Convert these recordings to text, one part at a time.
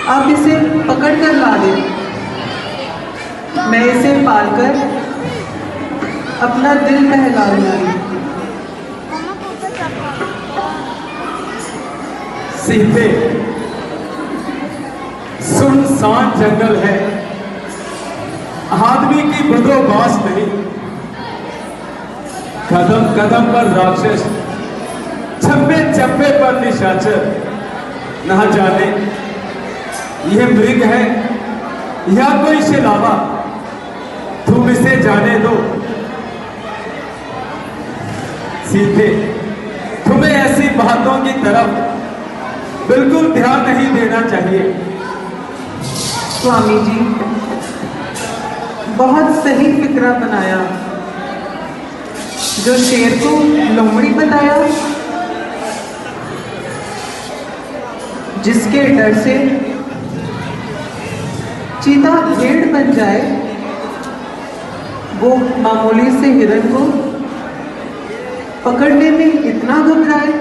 आप इसे पकड़ कर ला दें। मैं इसे पालकर अपना दिल बहला लूंगी। सीते, सुनसान जंगल है, आदमी की बदोबास नहीं। कदम कदम पर राक्षस, चप्पे चप्पे पर निशाचर। ना जाने यह मृग है या कोई शिलावा, तुम इसे जाने दो। सीते, तुम्हें ऐसी बातों की तरफ बिल्कुल ध्यान नहीं देना चाहिए। स्वामी जी, बहुत सही फिक्रा बनाया। जो शेर को लोमड़ी बताया, जिसके डर से चीता भेड़ बन जाए, वो मामूली से हिरण को पकड़ने में इतना घबराए।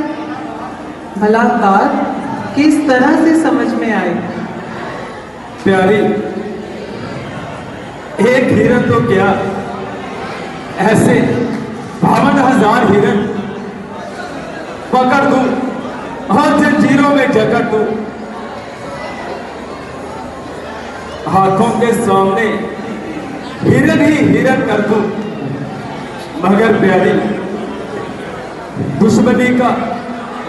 भला बात किस तरह से समझ में आए? प्यारी, एक हिरण तो क्या, ऐसे 52,000 हिरण पकड़ दूं और जंजीरों में जकड़ दूं। हाथों के सामने हिरण ही हिरण कर दूं। मगर प्यारी, दुश्मनी का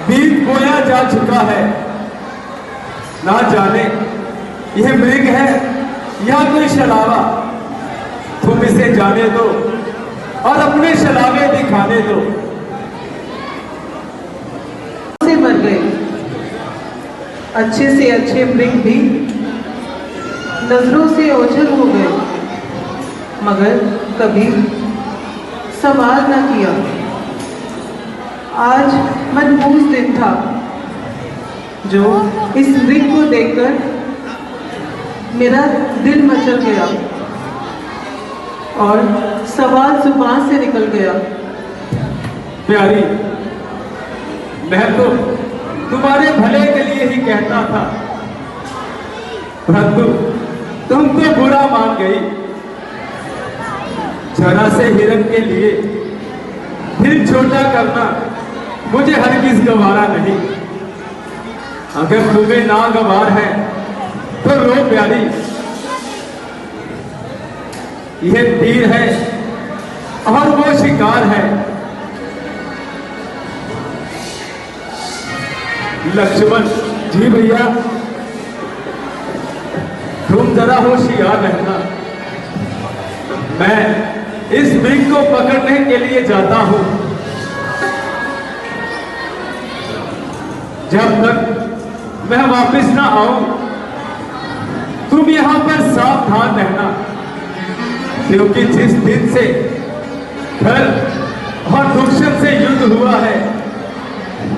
बीज बोया जा चुका है। ना जाने यह मृग है या कोई शलावा, तुम इसे जाने दो और अपने शलावे दिखाने दो। से मर गए अच्छे से अच्छे मृग भी नजरों से ओझल हो गए, मगर कभी सवाल न किया। आज मनहूस दिन था, जो इस मृग को देखकर मेरा दिल मचल गया और सवाल जुबान से निकल गया। प्यारी, मैं तो तुम्हारे भले के लिए ही कहता था, परंतु तुम तो बुरा मान गई। जरा से हिरण के लिए दिल छोटा करना मुझे हरगिज गवारा नहीं। अगर तुम्हें नागवार है तो रो प्यारी, यह तीर है और वो शिकार है। लक्ष्मण जी भैया, तुम जरा होशियार रहना। मैं इस मृग को पकड़ने के लिए जाता हूं। जब तक मैं वापस ना आऊं, तुम यहां पर सावधान रहना, क्योंकि जिस दिन से खल और दुष्मन से युद्ध हुआ है,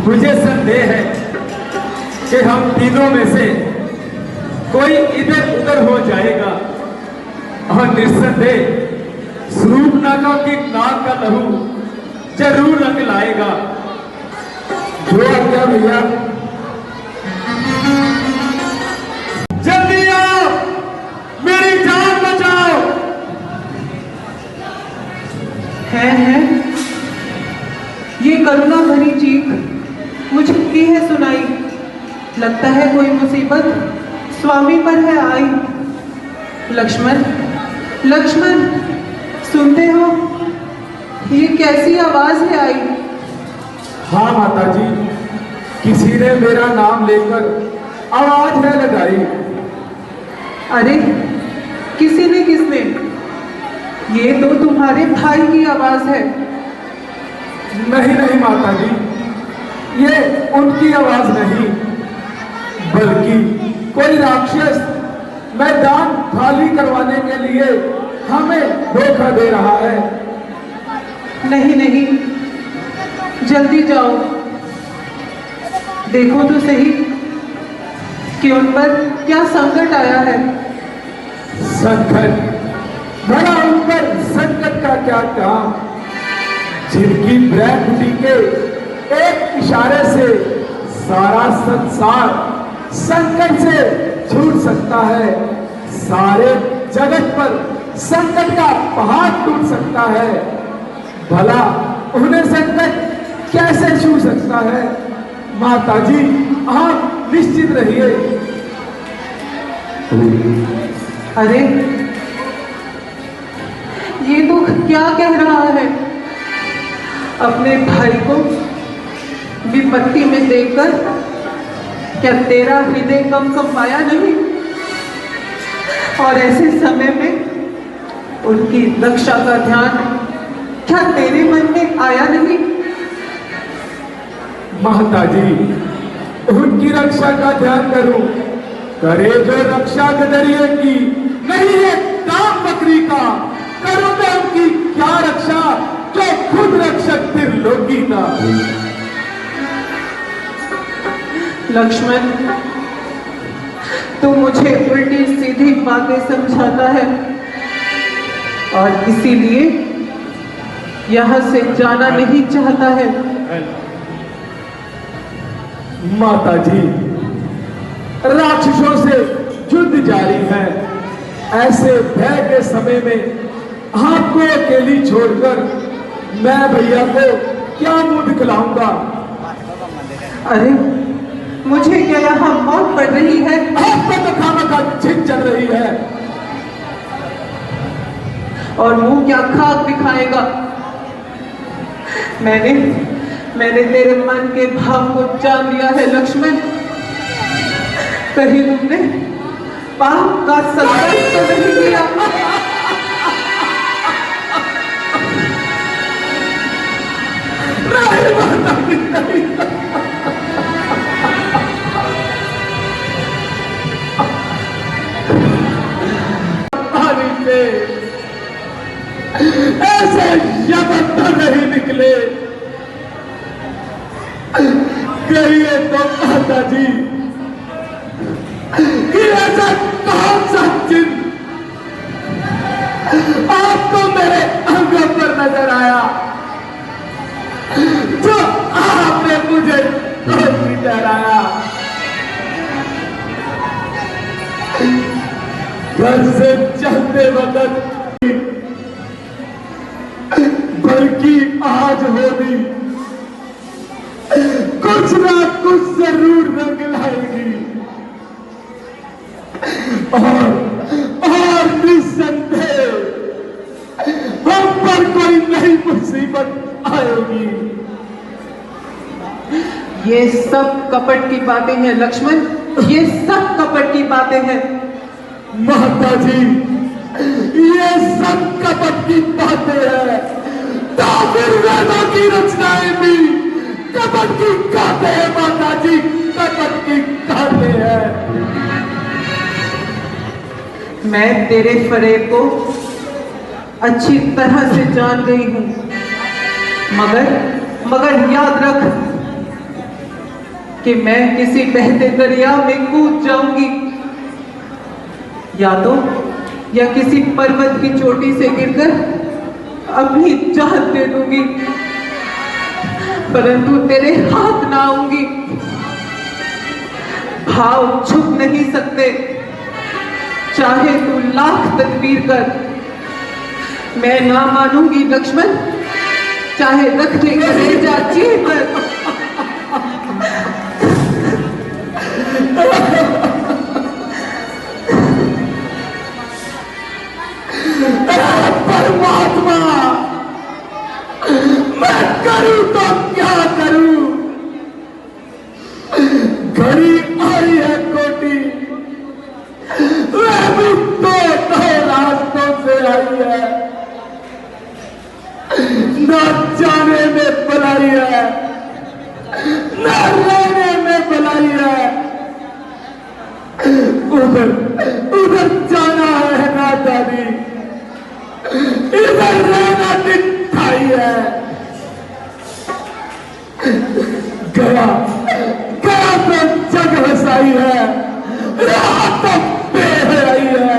मुझे संदेह है कि हम तीनों में से कोई इधर उधर हो जाएगा और निस्संदेह स्वरूपनागा की नाक का लहू जरूर रंग लाएगा। जो आज्ञा भैया। जल्दी आओ, मेरी जान बचाओ। है ये करुणा भरी चीख मुझे की है सुनाई। लगता है कोई मुसीबत स्वामी पर है आई। लक्ष्मण, लक्ष्मण, सुनते हो? ये कैसी आवाज है आई? हाँ माता जी, किसी ने मेरा नाम लेकर आवाज है लगाई। अरे किसी ने किसने? ये तो तुम्हारे भाई की आवाज है। नहीं नहीं माता जी, ये उनकी आवाज नहीं, बल्कि कोई राक्षस मैदान खाली करवाने के लिए हमें धोखा दे रहा है। नहीं नहीं, जल्दी जाओ, देखो तो सही कि उन पर क्या संकट आया है। संकट? भला उन पर संकट का क्या काम, जिनकी ब्रह्मकुटी के एक इशारे से सारा संसार संकट से छूट सकता है, सारे जगत पर संकट का पहाड़ टूट सकता है। भला उन्हें संकट कैसे छू सकता है? माताजी आप निश्चित रहिए। अरे ये दुख क्या कह रहा है? अपने भाई को विपत्ति में देखकर क्या तेरा हृदय कम पाया नहीं? और ऐसे समय में उनकी रक्षा का ध्यान क्या तेरे मन में आया नहीं? माताजी उनकी रक्षा का ध्यान करूं, करे जो रक्षा गदरिए की, नहीं है दाम बकरी का। करूं मैं उनकी क्या रक्षा, जो खुद रक्षक त्रिलोकी का। लक्ष्मण, तू मुझे उल्टी सीधी बातें समझाता है और इसीलिए यहां से जाना नहीं चाहता है। माताजी राक्षसों से युद्ध जारी है। ऐसे भय के समय में आपको अकेली छोड़कर मैं भैया को क्या मुंह दिखलाऊंगा? अरे मुझे क्या यहाँ मौत पड़ रही है? आपको तो खामखा छिन चल रही है। और मुंह क्या खाक दिखाएगा? मैंने तेरे मन के भाव को जान लिया है लक्ष्मण। कहीं तुमने पाप का संकल्प तो नहीं किया? ऐसे शब्द तो नहीं निकले। कहिए तो माताजी कि ऐसा कौन सा चिन्ह आपको मेरे अंगों पर नजर आया जो आपने मुझे दोषी ठहराया? घर से चलते वक्त बल्कि आज होगी कुछ ना कुछ जरूर रंग लाएगी और निस्संदेह हम पर कोई नई मुसीबत आएगी। ये सब कपट की बातें हैं लक्ष्मण, ये सब कपट की बातें हैं। माताजी ये सब कपट की बातें हैं, तो फिर वेदों की रचनाएं भी कपट की गाते हैं। माताजी कपट की गाते हैं। मैं तेरे फरेब को अच्छी तरह से जान गई हूं, मगर याद रख कि मैं किसी बहते दरिया में कूद जाऊंगी या किसी पर्वत की चोटी से गिरकर अपनी जान दे दूंगी, परंतु तेरे हाथ ना आऊंगी। भाव छुप नहीं सकते, चाहे तू लाख तदबीर कर, मैं ना मानूंगी लक्ष्मण, चाहे रख ले कलेजा चीर कर। परमात्मा मैं करूं तो क्या करूं? घड़ी आई है कोटी, वह भी दो रास्तों से आई है, न जाने में बुलाई है न लेने में बुलाई है। उधर जाना है ना दादी, इधर रहना दिखाई है। गया तो जग हसाई है, रहा तो बेहयाई है।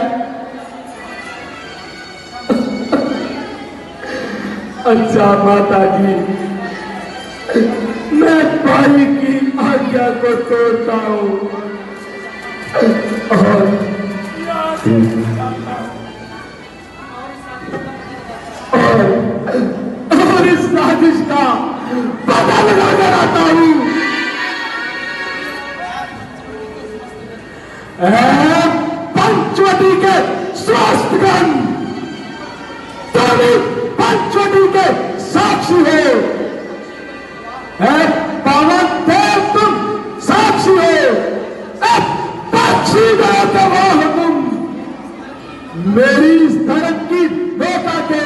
अच्छा माताजी मैं भाई की आज्ञा को तोड़ता हूं। और इस साजिश का पता लगा कर आता हूं। पंचवटी के स्वास्थ्यगण, तुम पंचवटी के साक्षी हो। पावन देव तुम साक्षी हो। पक्षी गवाह हो तुम। मेरी इस धर्म की बेटा के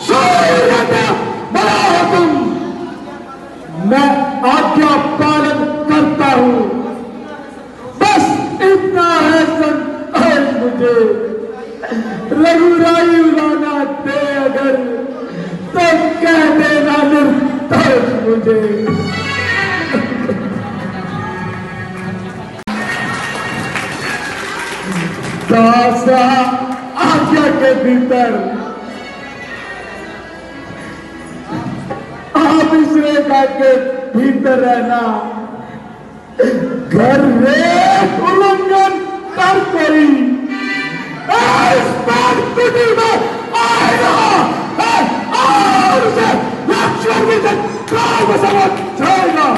सूर्य बना हो तुम। मैं आज्ञा पालन करता हूं। बस इतना है संतोष मुझे। रघुराई उड़ाना दे अगर तो कह देना निर्दोष मुझे। दासा आज्ञा के भीतर आप इस रेखा के भीतर रहना। घर रेख उल्लंघन कर कोई इस परिस्थिति में आएगा और उसे लक्ष्मण की काल में समझ जाएगा।